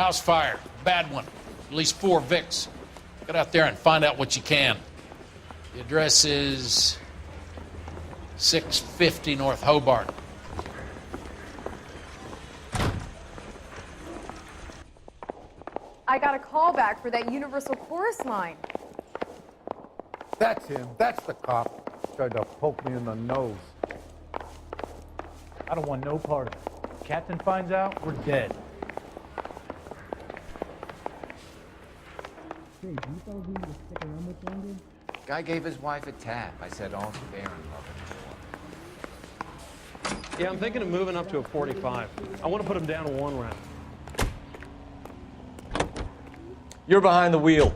House fire. Bad one. At least 4 Vicks. Get out there and find out what you can. The address is 650 North Hobart. I got a call back for that Universal Chorus line. That's him. That's the cop. Tried to poke me in the nose. I don't want no part of it. If Captain finds out, we're dead. Guy gave his wife a tap. I said all's fair in love and war. Yeah, I'm thinking of moving up to a 45. I want to put him down to 1 round. You're behind the wheel.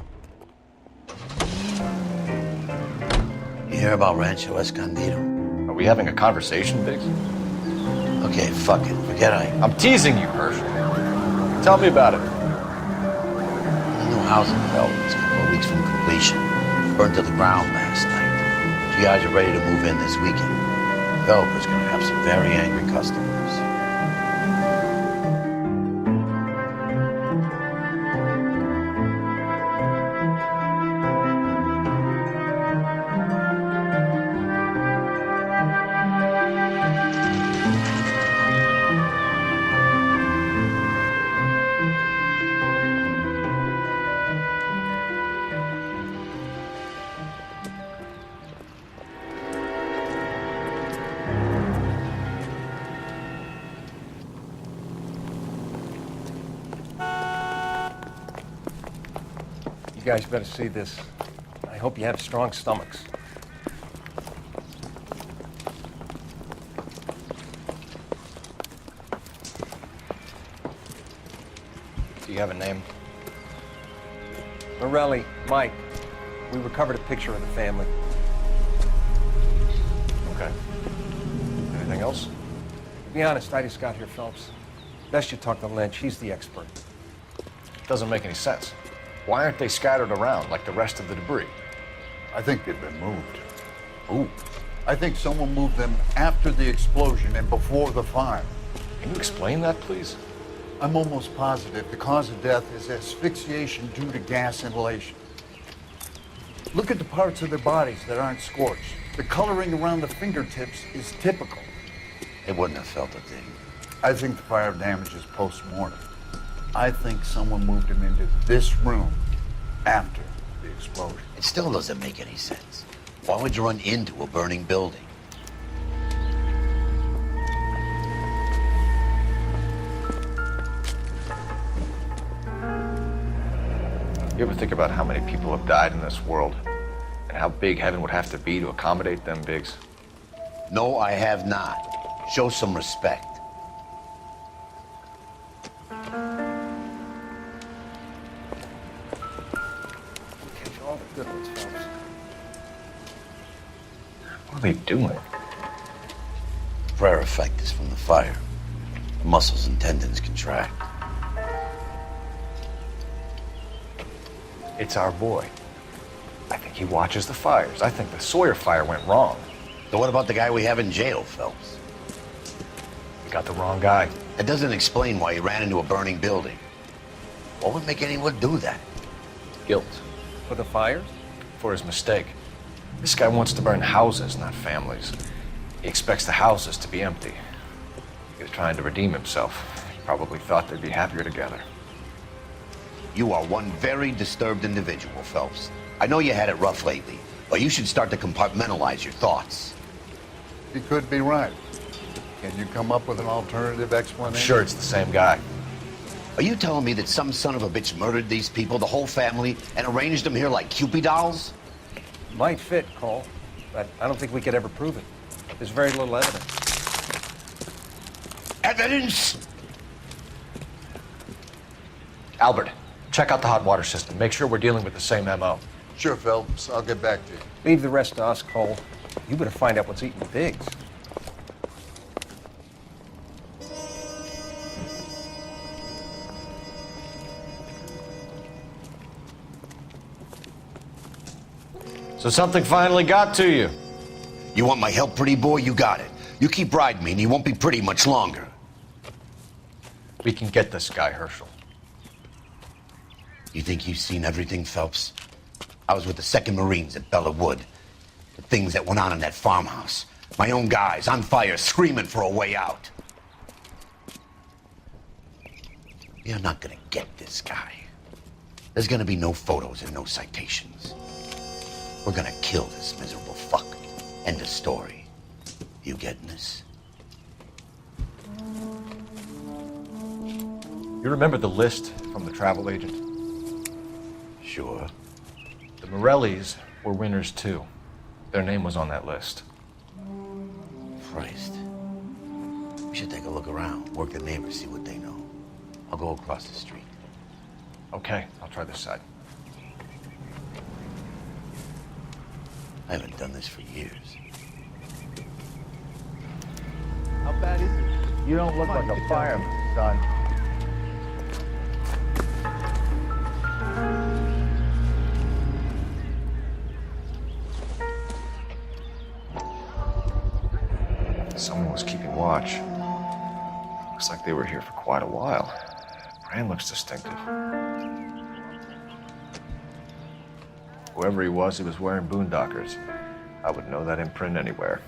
You hear about Rancho Escondido? Are we having a conversation, Biggs? Okay, fuck it. Forget I'm teasing you, Herschel. Tell me about it. The new housing development's a couple of weeks from completion. Burned to the ground last night. You guys are ready to move in this weekend. The developer's gonna have some very angry customers. You guys better see this. I hope you have strong stomachs. Do you have a name? Morelli, Mike. We recovered a picture of the family. Okay. Anything else? To be honest, I just got here, Phelps. Best you talk to Lynch. He's the expert. Doesn't make any sense. Why aren't they scattered around like the rest of the debris? I think they've been moved. Ooh. I think someone moved them after the explosion and before the fire. Can you explain that, please? I'm almost positive the cause of death is asphyxiation due to gas inhalation. Look at the parts of their bodies that aren't scorched. The coloring around the fingertips is typical. They wouldn't have felt a thing. I think the fire damage is post-mortem. I think someone moved him into this room after the explosion. It still doesn't make any sense. Why would you run into a burning building? You ever think about how many people have died in this world? And how big heaven would have to be to accommodate them, Biggs? No, I have not. Show some respect. Catch all the good ones, Phelps. What are they doing? Prayer effect is from the fire. The muscles and tendons contract. It's our boy. I think he watches the fires. I think the Sawyer fire went wrong. So what about the guy we have in jail, Phelps? We got the wrong guy. That doesn't explain why he ran into a burning building. What would make anyone do that? Guilt. For the fires? For his mistake. This guy wants to burn houses, not families. He expects the houses to be empty. He was trying to redeem himself. He probably thought they'd be happier together. You are one very disturbed individual, Phelps. I know you had it rough lately, but you should start to compartmentalize your thoughts. He could be right. Can you come up with an alternative explanation? I'm sure it's the same guy. Are you telling me that some son of a bitch murdered these people, the whole family, and arranged them here like Cupid dolls? Might fit, Cole, but I don't think we could ever prove it. There's very little evidence. Evidence? Albert, check out the hot water system. Make sure we're dealing with the same MO. Sure, Phelps. I'll get back to you. Leave the rest to us, Cole. You better find out what's eating the pigs. So something finally got to you. You want my help, pretty boy? You got it. You keep riding me and you won't be pretty much longer. We can get this guy, Herschel. You think you've seen everything, Phelps? I was with the 2nd Marines at Bella Wood. The things that went on in that farmhouse. My own guys on fire, screaming for a way out. You're not gonna get this guy. There's gonna be no photos and no citations. We're gonna kill this miserable fuck. End of story. You getting this? You remember the list from the travel agent? Sure. The Morellis were winners too. Their name was on that list. Christ. We should take a look around, work the neighbors, see what they know. I'll go across the street. Okay, I'll try this side. I haven't done this for years. How bad is it? You don't look like a fireman, son. Someone was keeping watch. Looks like they were here for quite a while. Brand looks distinctive. Whoever he was wearing boondockers. I would know that imprint anywhere.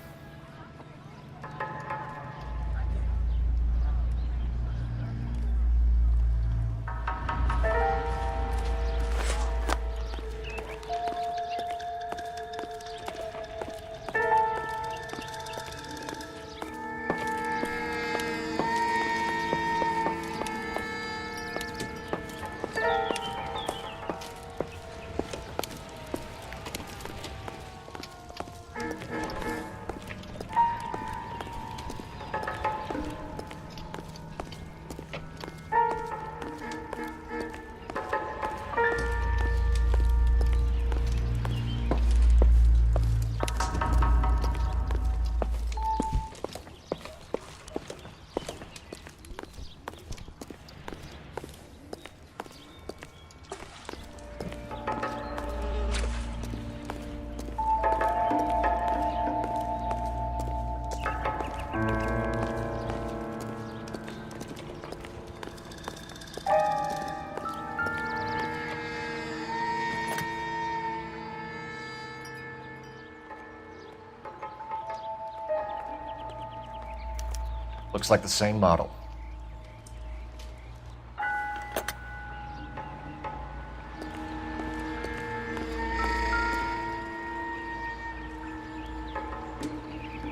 Looks like the same model.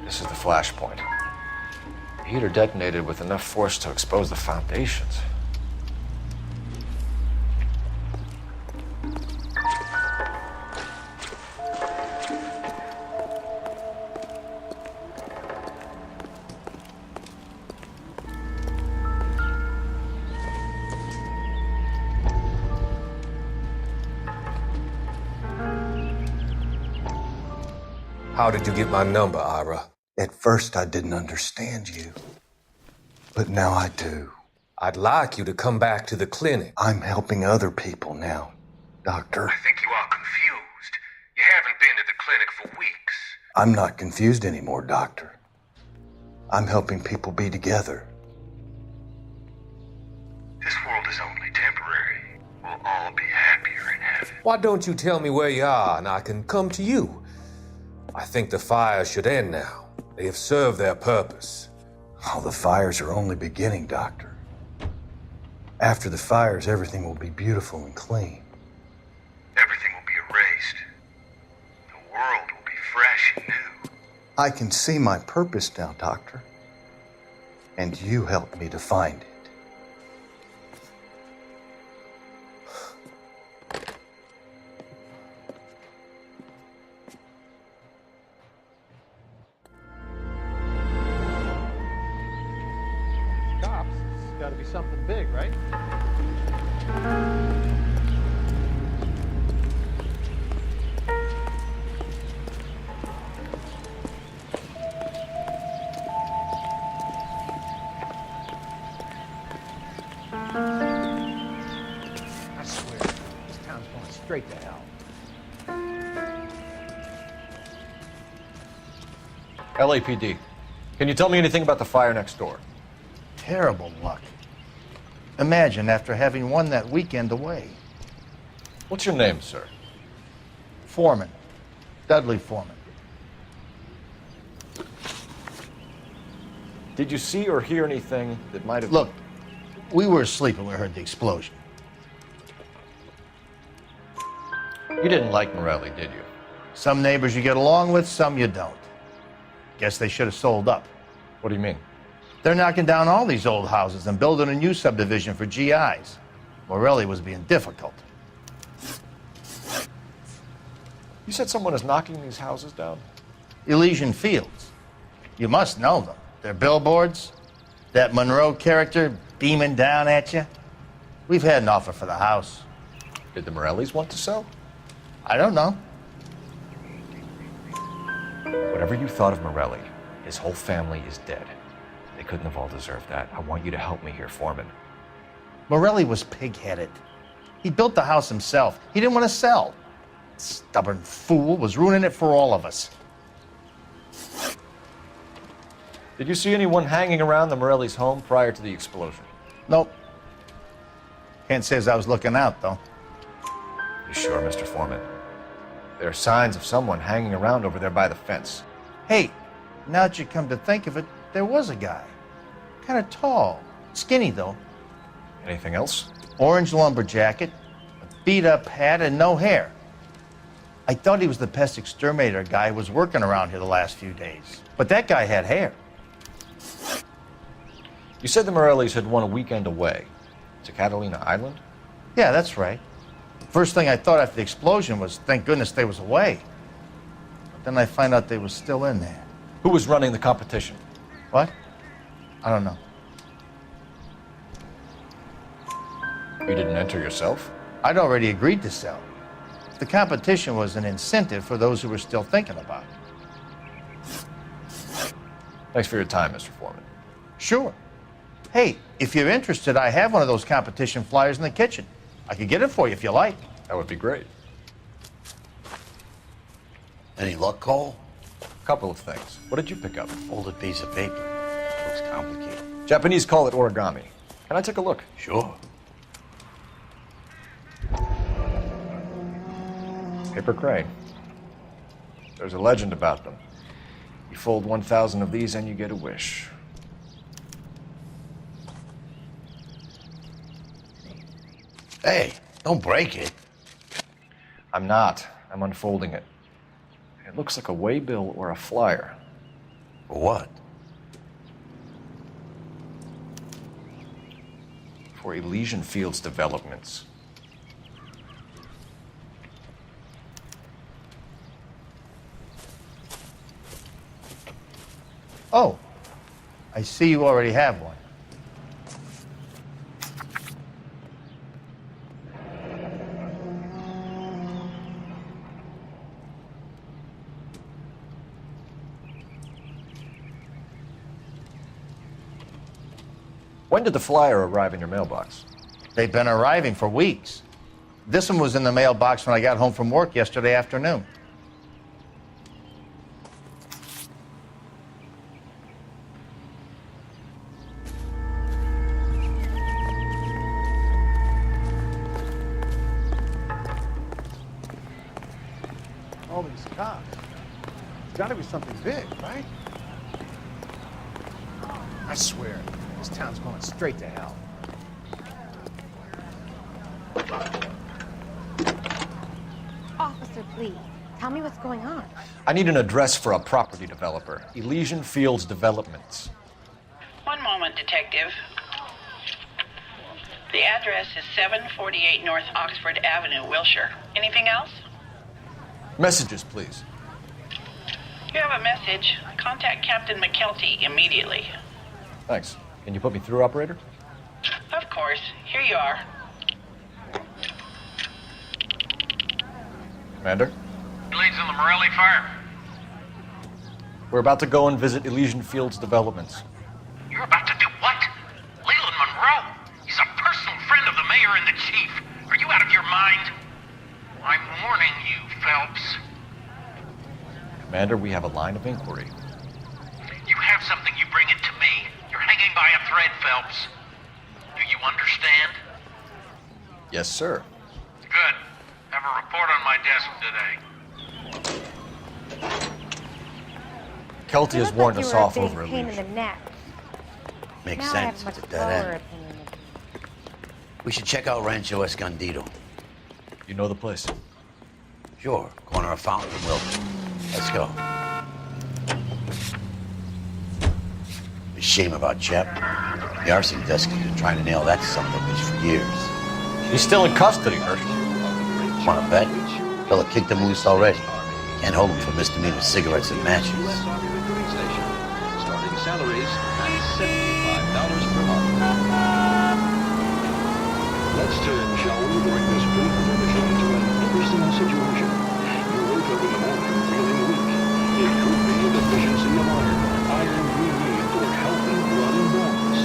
This is the flash point. The heater detonated with enough force to expose the foundations. How did you get my number, Ira? At first, I didn't understand you. But now I do. I'd like you to come back to the clinic. I'm helping other people now, Doctor. I think you are confused. You haven't been to the clinic for weeks. I'm not confused anymore, Doctor. I'm helping people be together. This world is only temporary. We'll all be happier in heaven. Why don't you tell me where you are and I can come to you? I think the fires should end now. They have served their purpose. Oh, the fires are only beginning, Doctor. After the fires, everything will be beautiful and clean. Everything will be erased. The world will be fresh and new. I can see my purpose now, Doctor. And you helped me to find it. Got to be something big, right? I swear, this town's going straight to hell. LAPD. Can you tell me anything about the fire next door? Terrible luck. Imagine after having won that weekend away. What's your name, sir? Foreman. Dudley Foreman. Did you see or hear anything that might have... Look, we were asleep when we heard the explosion. You didn't like Morelli, did you? Some neighbors you get along with, some you don't. Guess they should have sold up. What do you mean? They're knocking down all these old houses and building a new subdivision for GIs. Morelli was being difficult. You said someone is knocking these houses down? Elysian Fields. You must know them. Their billboards, that Monroe character beaming down at you. We've had an offer for the house. Did the Morellis want to sell? I don't know. Whatever you thought of Morelli, his whole family is dead. They couldn't have all deserved that. I want you to help me here, Foreman. Morelli was pig-headed. He built the house himself. He didn't want to sell. Stubborn fool was ruining it for all of us. Did you see anyone hanging around the Morellis' home prior to the explosion? Nope. Can't say as I was looking out, though. You sure, Mr. Foreman? There are signs of someone hanging around over there by the fence. Hey, now that you come to think of it, there was a guy. Kind of tall. Skinny, though. Anything else? Orange lumber jacket, a beat-up hat, and no hair. I thought he was the pest exterminator guy who was working around here the last few days. But that guy had hair. You said the Morellis had won a weekend away to Catalina Island? Yeah, that's right. First thing I thought after the explosion was, thank goodness they was away. But then I find out they was still in there. Who was running the competition? What? I don't know. You didn't enter yourself? I'd already agreed to sell. The competition was an incentive for those who were still thinking about it. Thanks for your time, Mr. Foreman. Sure. Hey, if you're interested, I have one of those competition flyers in the kitchen. I could get it for you if you like. That would be great. Any luck, Cole? A couple of things. What did you pick up? Folded piece of paper. Looks complicated. Japanese call it origami. Can I take a look? Sure. Paper crane. There's a legend about them. You fold 1,000 of these and you get a wish. Hey, don't break it. I'm not. I'm unfolding it. It looks like a waybill or a flyer. For what? For Elysian Fields developments. Oh, I see you already have one. When did the flyer arrive in your mailbox? They've been arriving for weeks. This one was in the mailbox when I got home from work yesterday afternoon. All these cops. It's got to be something big, right? I swear, this town's going straight to hell. Officer, please, tell me what's going on. I need an address for a property developer. Elysian Fields Developments. One moment, detective. The address is 748 North Oxford Avenue, Wilshire. Anything else? Messages, please. You have a message. Contact Captain McKelty immediately. Thanks. Can you put me through, operator? Of course. Here you are. Commander? Leads in the Morelli fire. We're about to go and visit Elysian Fields Developments. You're about to do what? Leland Monroe? He's a personal friend of the mayor and the chief. Are you out of your mind? I'm warning you, Phelps. Commander, we have a line of inquiry. You have something, you bring it to me. You're hanging by a thread, Phelps. Do you understand? Yes, sir. Good. my desk today. Kelty has warned us off over pain in Elysian. the neck. Makes Now I have sense. much It's a dead fuller end. opinion of you. We should check out Rancho Escondido. You know the place? Sure, corner of Fountain and Wilton. Let's go. A shame about Shep. The arson desk has been trying to nail that son of a bitch for years. He's still in custody, Hershey. Wanna bet? Fella kicked him loose already. Can't hold him for misdemeanor cigarettes and matches. Starting salaries at $75 per month. Let's turn, shall we, during this brief intermission to an interesting situation. You wake up in the morning feeling weak. It could be a deficiency of iron. Iron we need for healthy blood and bones.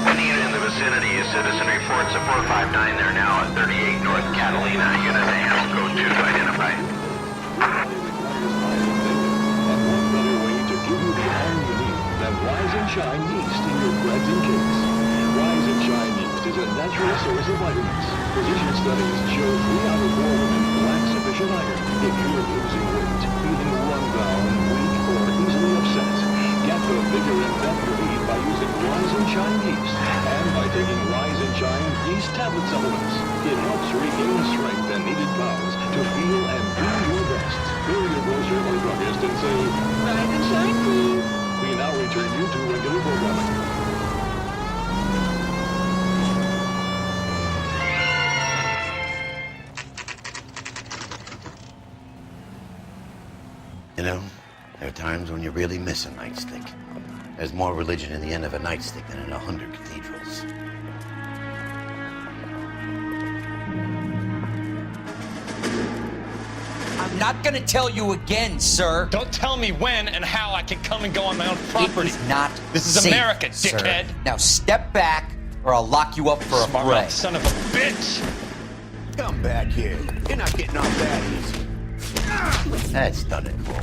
Any in the vicinity, a citizen reports a 459 there now at 38 North Catalina. Unit AM, code 2 to identify. And what better way to give you the iron you need than Rise and Shine yeast in your breads and cakes? Rise and Shine yeast is a natural source of vitamins. Physician studies show 3 out of 4 women lack sufficient iron. If you're losing weight, feeling run down, weak, or easily upset, get the vigor and depth you need by using Rise and Shine yeast and by taking Rise and Shine yeast tablet supplements. It helps regain strength and needed pounds to feel and be your best. Go to your grocer or druggist and say, Rise and Shine, please. We now return you to regular programming. You know, there are times when you really miss a nightstick. There's more religion in the end of a nightstick than in 100 cathedrals. I'm not gonna tell you again, sir. Don't tell me when and how I can come and go on my own property. It is not This is safe, America, sir. dickhead. Now step back, or I'll lock you up for a Smart fray. mouth son of a bitch. Come back here. You're not getting off that easy. That's done it, Cole.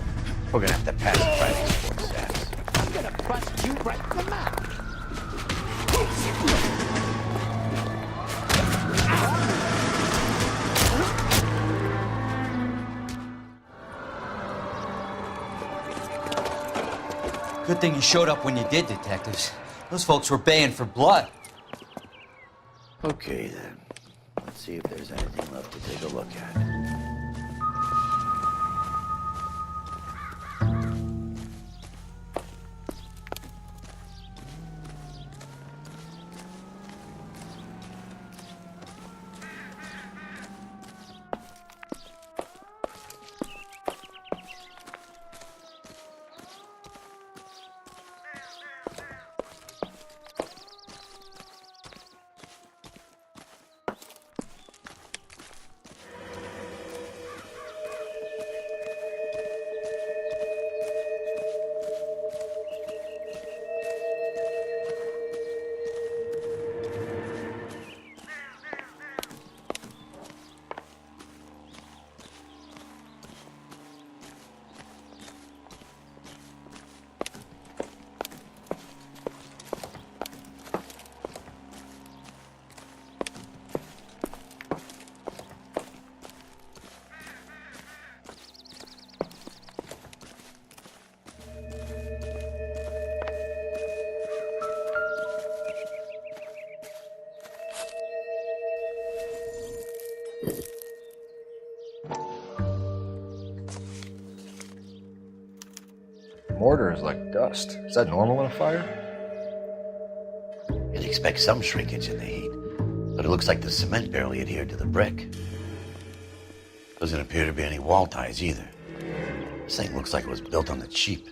We're gonna have to pass the Friday sports ass. I'm gonna bust you right in the mouth. Good thing you showed up when you did, detectives. Those folks were baying for blood. Okay, then. Let's see if there's anything left to take a look at. Mortar is like dust. Is that normal in a fire? You'd expect some shrinkage in the heat, but it looks like the cement barely adhered to the brick. Doesn't appear to be any wall ties either. This thing looks like it was built on the cheap.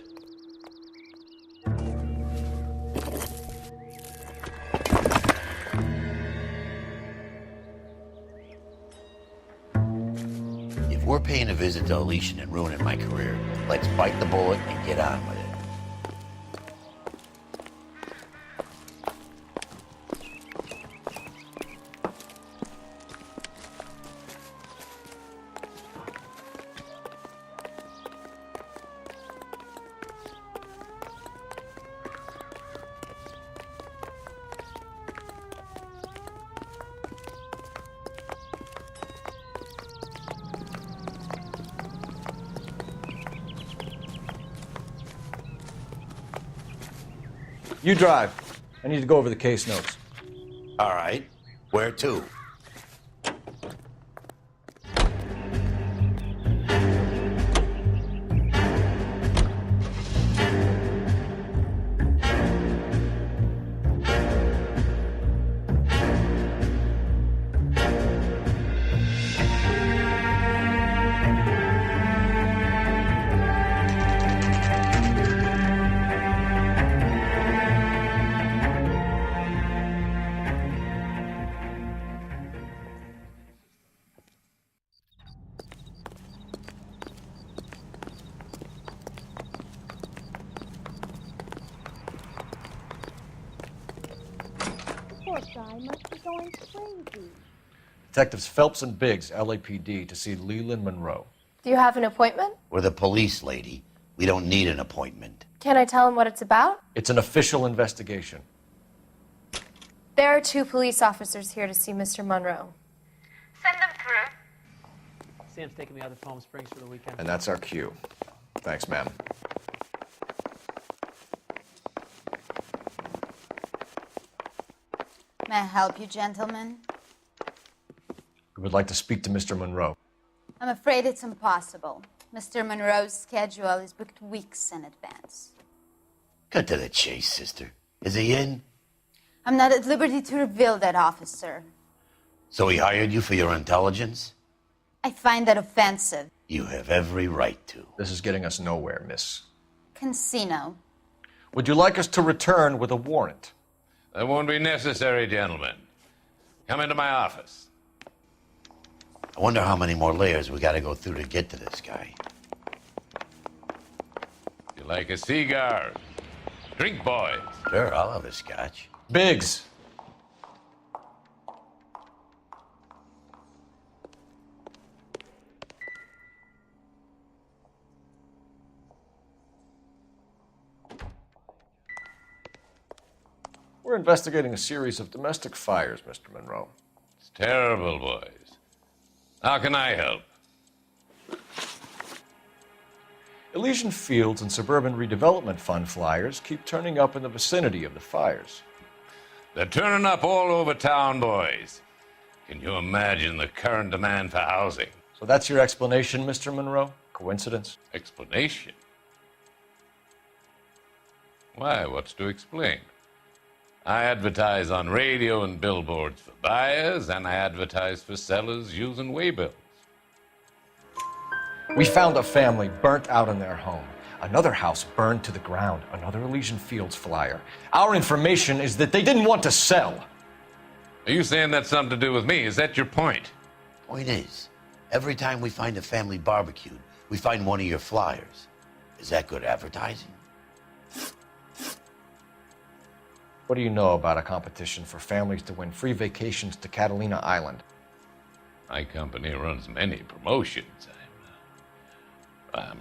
If we're paying a visit to Elysian and ruining my career, let's bite the bullet and get on with it. You drive. I need to go over the case notes. All right. Where to? Poor guy must be going crazy. Detectives Phelps and Biggs, LAPD, to see Leland Monroe. Do you have an appointment? We're the police, lady. We don't need an appointment. Can I tell him what it's about? It's an official investigation. There are 2 police officers here to see Mr. Monroe. Send them through. Sam's taking me out to Palm Springs for the weekend. And that's our cue. Thanks, ma'am. May I help you, gentlemen? We would like to speak to Mr. Monroe. I'm afraid it's impossible. Mr. Monroe's schedule is booked weeks in advance. Cut to the chase, sister. Is he in? I'm not at liberty to reveal that, officer. So he hired you for your intelligence? I find that offensive. You have every right to. This is getting us nowhere, miss. Casino. Would you like us to return with a warrant? That won't be necessary, gentlemen. Come into my office. I wonder how many more layers we gotta go through to get to this guy. You like a cigar? Drink, boys. Sure, I'll have a scotch. Biggs! We're investigating a series of domestic fires, Mr. Monroe. It's terrible, boys. How can I help? Elysian Fields and Suburban Redevelopment Fund flyers keep turning up in the vicinity of the fires. They're turning up all over town, boys. Can you imagine the current demand for housing? So that's your explanation, Mr. Monroe? Coincidence? Explanation? Why, what's to explain? I advertise on radio and billboards for buyers, and I advertise for sellers using waybills. We found a family burnt out in their home. Another house burned to the ground. Another Elysian Fields flyer. Our information is that they didn't want to sell. Are you saying that's something to do with me? Is that your point? Point is, every time we find a family barbecued, we find one of your flyers. Is that good advertising? What do you know about a competition for families to win free vacations to Catalina Island? My company runs many promotions.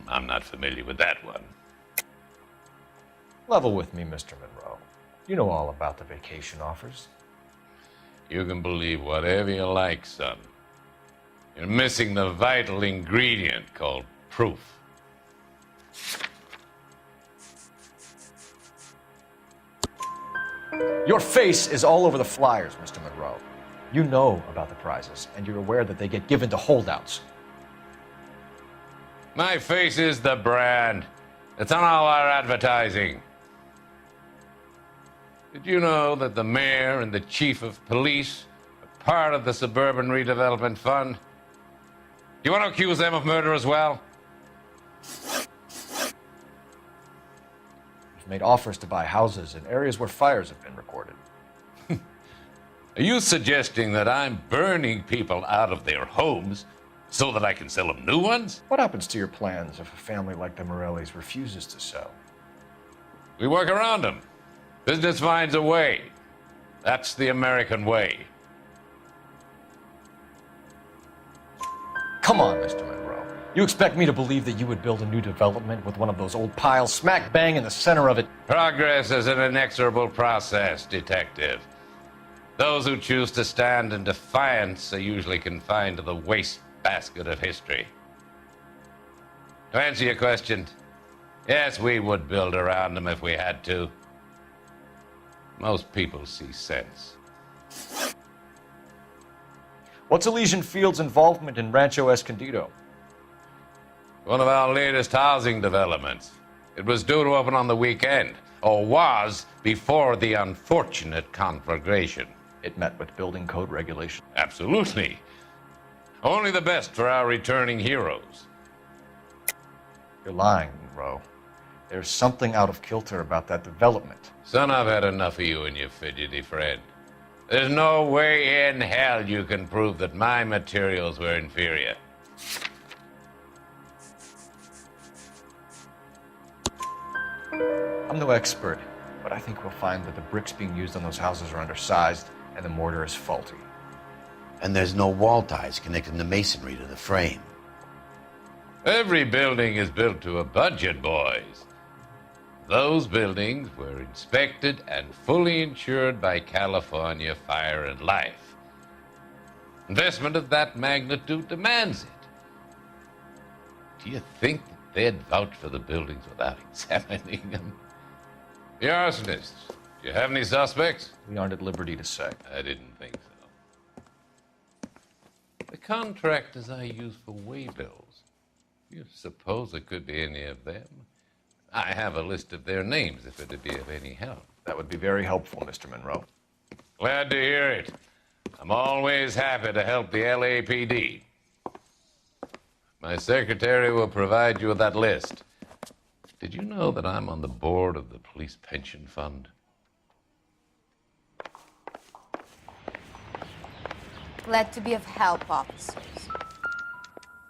I'm not familiar with that one. Level with me, Mr. Monroe. You know all about the vacation offers. You can believe whatever you like, son. You're missing the vital ingredient called proof. Your face is all over the flyers, Mr. Monroe. You know about the prizes, and you're aware that they get given to holdouts. My face is the brand. It's on all our advertising. Did you know that the mayor and the chief of police are part of the Suburban Redevelopment Fund? Do you want to accuse them of murder as well? We've made offers to buy houses in areas where fires have been recorded. Are you suggesting that I'm burning people out of their homes so that I can sell them new ones? What happens to your plans if a family like the Morellis refuses to sell? We work around them. Business finds a way. That's the American way. Come on, Mr. Monroe. You expect me to believe that you would build a new development with one of those old piles smack bang in the center of it? Progress is an inexorable process, detective. Those who choose to stand in defiance are usually confined to the wastebasket of history. To answer your question, yes, we would build around them if we had to. Most people see sense. What's Elysian Fields' involvement in Rancho Escondido? One of our latest housing developments. It was due to open on the weekend, or was before the unfortunate conflagration. It met with building code regulations. Absolutely. Only the best for our returning heroes. You're lying, Monroe. There's something out of kilter about that development. Son, I've had enough of you and your fidgety friend. There's no way in hell you can prove that my materials were inferior. I'm no expert, but I think we'll find that the bricks being used on those houses are undersized and the mortar is faulty. And there's no wall ties connecting the masonry to the frame. Every building is built to a budget, boys. Those buildings were inspected and fully insured by California Fire and Life. Investment of that magnitude demands it. Do you think that they'd vouch for the buildings without examining them? The arsonists, do you have any suspects? We aren't at liberty to say. I didn't think so. The contractors I use for waybills, you suppose it could be any of them? I have a list of their names if it'd be of any help. That would be very helpful, Mr. Monroe. Glad to hear it. I'm always happy to help the LAPD. My secretary will provide you with that list. Did you know that I'm on the board of the police pension fund? Glad to be of help, officers.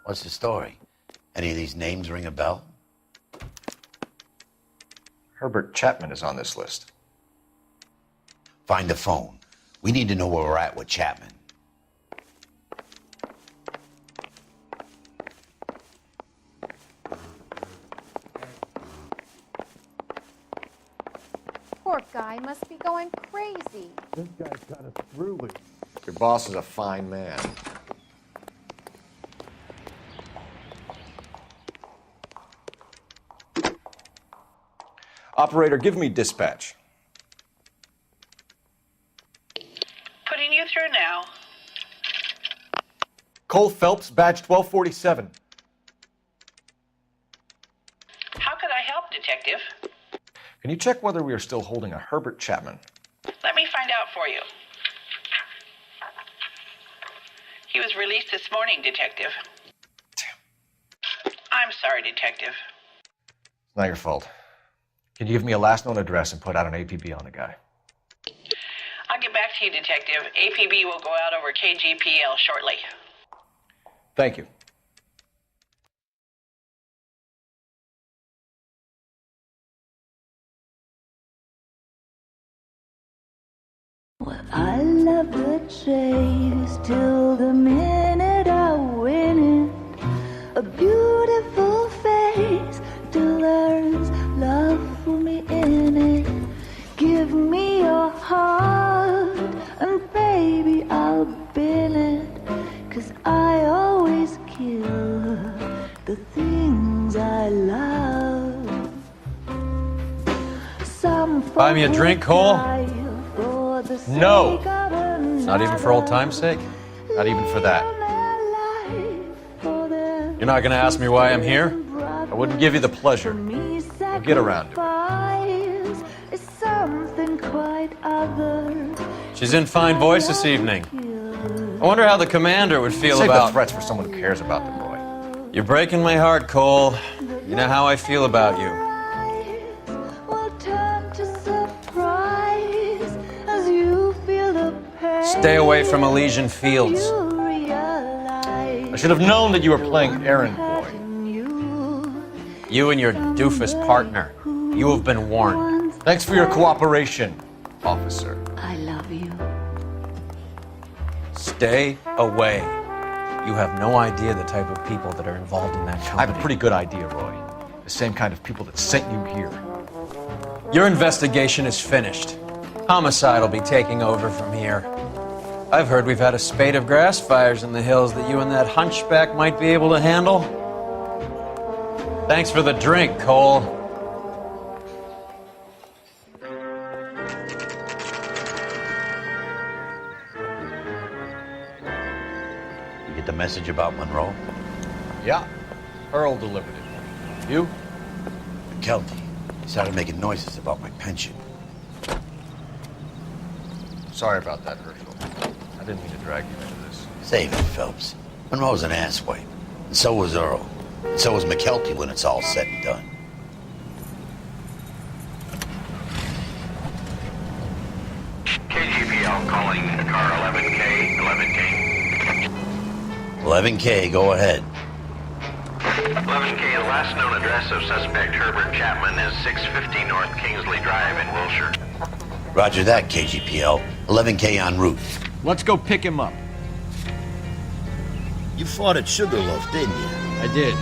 What's the story? Any of these names ring a bell? Herbert Chapman is on this list. Find the phone. We need to know where we're at with Chapman. Poor guy must be going crazy. This guy's got a through lead. Your boss is a fine man. Operator, give me dispatch. Putting you through now. Cole Phelps, badge 1247. How could I help, Detective? Can you check whether we are still holding a Herbert Chapman? Let me find out for you. He was released this morning, Detective. Damn. I'm sorry, Detective. It's not your fault. Can you give me a last known address and put out an APB on the guy? I'll get back to you, Detective. APB will go out over KGPL shortly. Thank you. I love the chase till the minute I win it. A beautiful face till there's love for me in it. Give me your heart and baby I'll bill it. 'Cause I always kill the things I love. Some Buy me a drink, Cole? No! Not even for old time's sake? Not even for that. You're not gonna ask me why I'm here? I wouldn't give you the pleasure. We'll get around to it. She's in fine voice this evening. I wonder how the commander would feel Save about... the threats for someone who cares about the boy. You're breaking my heart, Cole. You know how I feel about you. Stay away from Elysian Fields. I should have known that you were playing errand boy. You and your doofus partner. You have been warned. Thanks for your cooperation, officer. I love you. Stay away. You have no idea the type of people that are involved in that company. I have a pretty good idea, Roy. The same kind of people that sent you here. Your investigation is finished. Homicide will be taking over from here. I've heard we've had a spate of grass fires in the hills that you and that hunchback might be able to handle. Thanks for the drink, Cole. message about Monroe? Yeah. Earl delivered it. You? McKelty. He started making noises about my pension. Sorry about that, Herschel. I didn't mean to drag you into this. Save it, Phelps. Monroe's an asswipe. And so was Earl. And so was McKelty when it's all said and done. KGPL calling car 11K, 11K. 11K, go ahead. 11K, the last known address of suspect Herbert Chapman is 650 North Kingsley Drive in Wilshire. Roger that, KGPL. 11K en route. Let's go pick him up. You fought at Sugarloaf, didn't you? I did.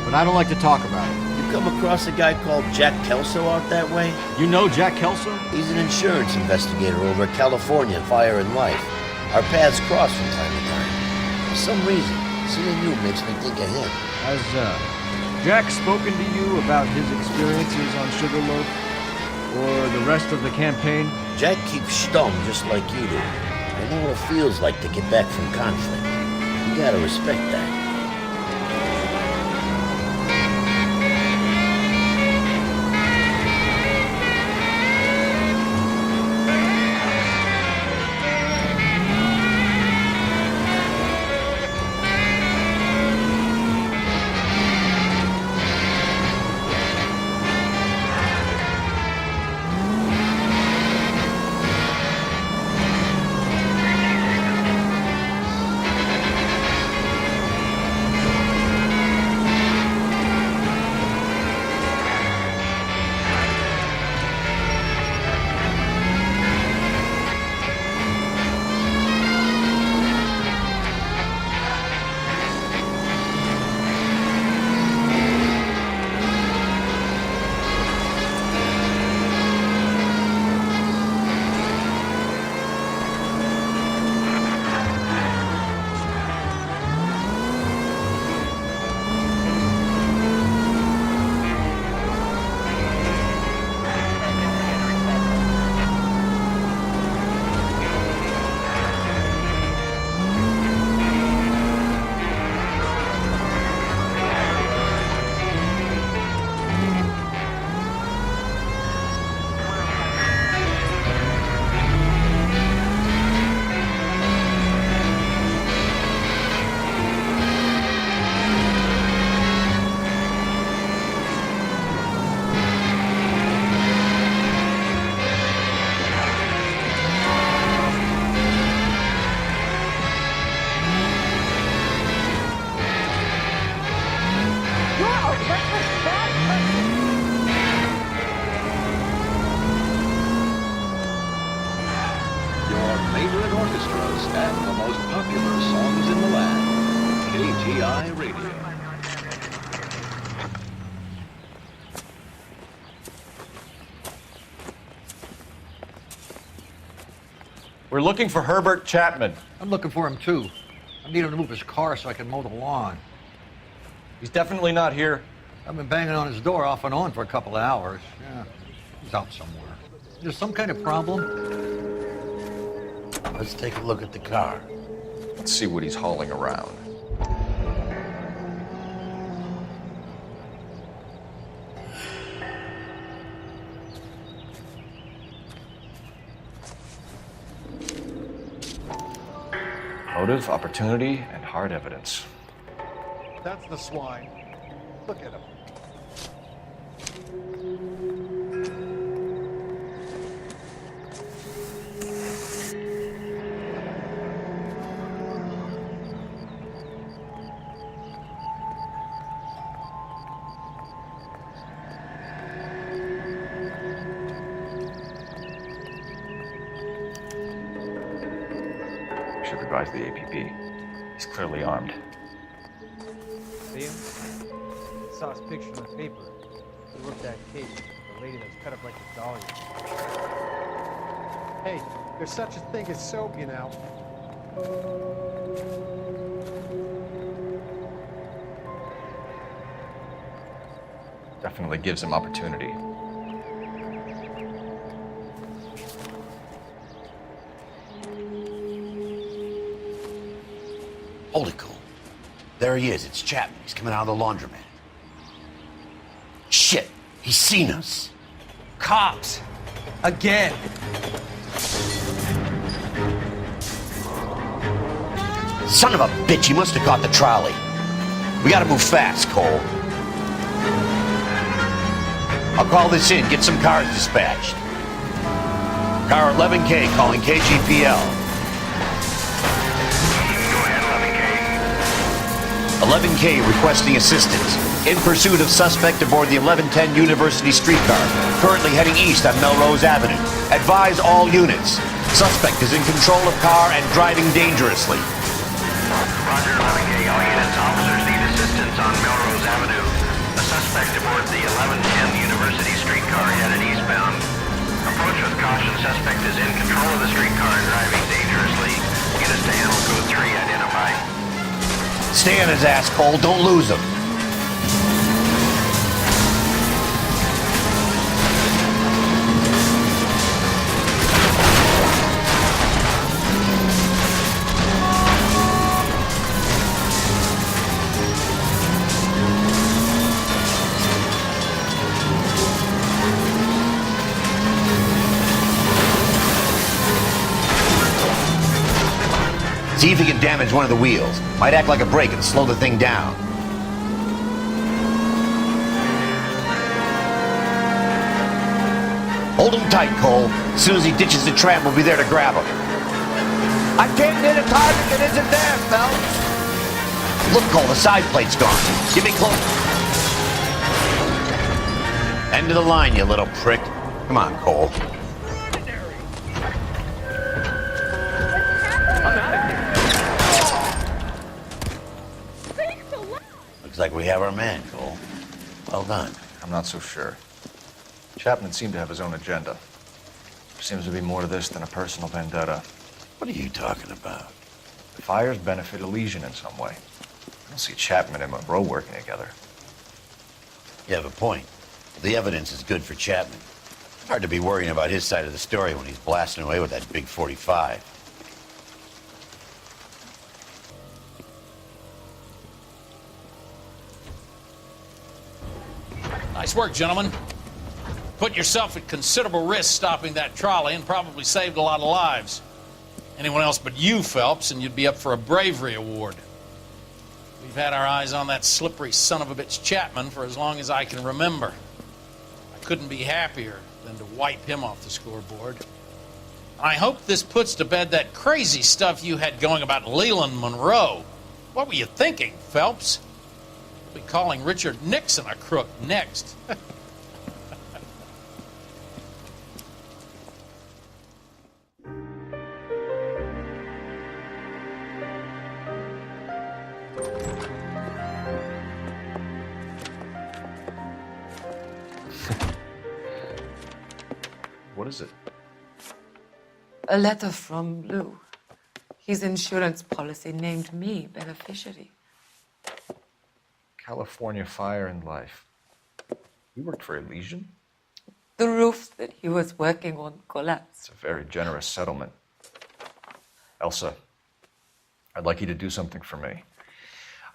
But I don't like to talk about it. You come across a guy called Jack Kelso out that way? You know Jack Kelso? He's an insurance investigator over at California Fire and Life. Our paths cross from time to time. For some reason, seeing you makes me think of him. Has Jack spoken to you about his experiences on Sugarloaf? Or the rest of the campaign? Jack keeps stum just like you do. I know what it feels like to get back from conflict. You gotta respect that. favorite orchestras and the most popular songs in the land. KTI Radio. We're looking for Herbert Chapman. I'm looking for him too. I need him to move his car so I can mow the lawn. He's definitely not here. I've been banging on his door off and on for a couple of hours. Yeah, he's out somewhere. There's some kind of problem? Let's take a look at the car. Let's see what he's hauling around. Motive, opportunity, and hard evidence. That's the swine. Look at him. Should advise the APP. He's clearly armed. See him? Saw his picture in the paper. He worked that case. The lady that was cut up like a dahlia. Hey, there's such a thing as soap, you know. Definitely gives him opportunity. Hold it, Cole. There he is. It's Chapman. He's coming out of the laundromat. Shit! He's seen us. Cops! Again! Son of a bitch, he must have caught the trolley. We gotta move fast, Cole. I'll call this in, get some cars dispatched. Car 11K calling KGPL. Go ahead, 11K. 11K requesting assistance. In pursuit of suspect aboard the 1110 University streetcar, currently heading east on Melrose Avenue. Advise all units. Suspect is in control of car and driving dangerously. Roger, 11K. All units, officers need assistance on Melrose Avenue. A suspect aboard the 1110 University streetcar headed eastbound. Approach with caution. Suspect is in control of the streetcar and driving dangerously. Units to Animal Code 3 identified. Stay on his ass, Cole. Don't lose him. See if he can damage one of the wheels. Might act like a brake and slow the thing down. Hold him tight, Cole. As soon as he ditches the tram, we'll be there to grab him. I can't hit a target that isn't there, Phelps. Look, Cole, the side plate's gone. Get me close. End of the line, you little prick. Come on, Cole. Looks like we have our man, Cole. Well done. I'm not so sure. Chapman seemed to have his own agenda. There seems to be more to this than a personal vendetta. What are you talking about? The fires benefit Elysian in some way. I don't see Chapman and Monroe working together. You have a point. The evidence is good for Chapman. Hard to be worrying about his side of the story when he's blasting away with that big 45. Nice work, gentlemen. Put yourself at considerable risk stopping that trolley and probably saved a lot of lives. Anyone else but you, Phelps, and you'd be up for a bravery award. We've had our eyes on that slippery son of a bitch Chapman for as long as I can remember. I couldn't be happier than to wipe him off the scoreboard. I hope this puts to bed that crazy stuff you had going about Leland Monroe. What were you thinking, Phelps? We'll be calling Richard Nixon a crook next. What is it? A letter from Lou. His insurance policy named me beneficiary. California Fire and Life. You worked for Elysian? The roofs that he was working on collapsed. It's a very generous settlement. Elsa, I'd like you to do something for me.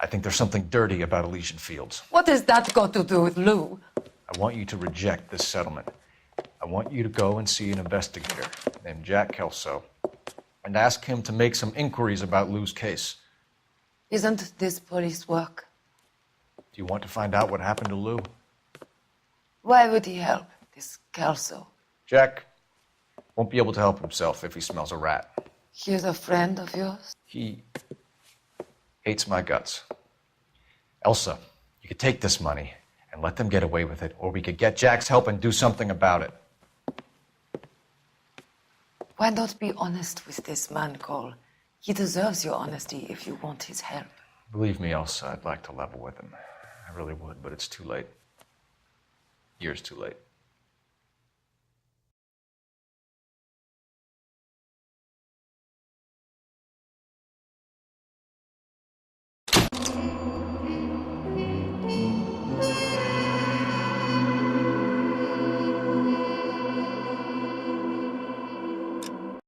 I think there's something dirty about Elysian Fields. What has that got to do with Lou? I want you to reject this settlement. I want you to go and see an investigator named Jack Kelso and ask him to make some inquiries about Lou's case. Isn't this police work? Do you want to find out what happened to Lou? Why would he help, this Kelso? Jack won't be able to help himself if he smells a rat. He's a friend of yours? He hates my guts. Elsa, you could take this money and let them get away with it, or we could get Jack's help and do something about it. Why not be honest with this man, Cole? He deserves your honesty if you want his help. Believe me, Elsa, I'd like to level with him. I really would, but it's too late. Years too late.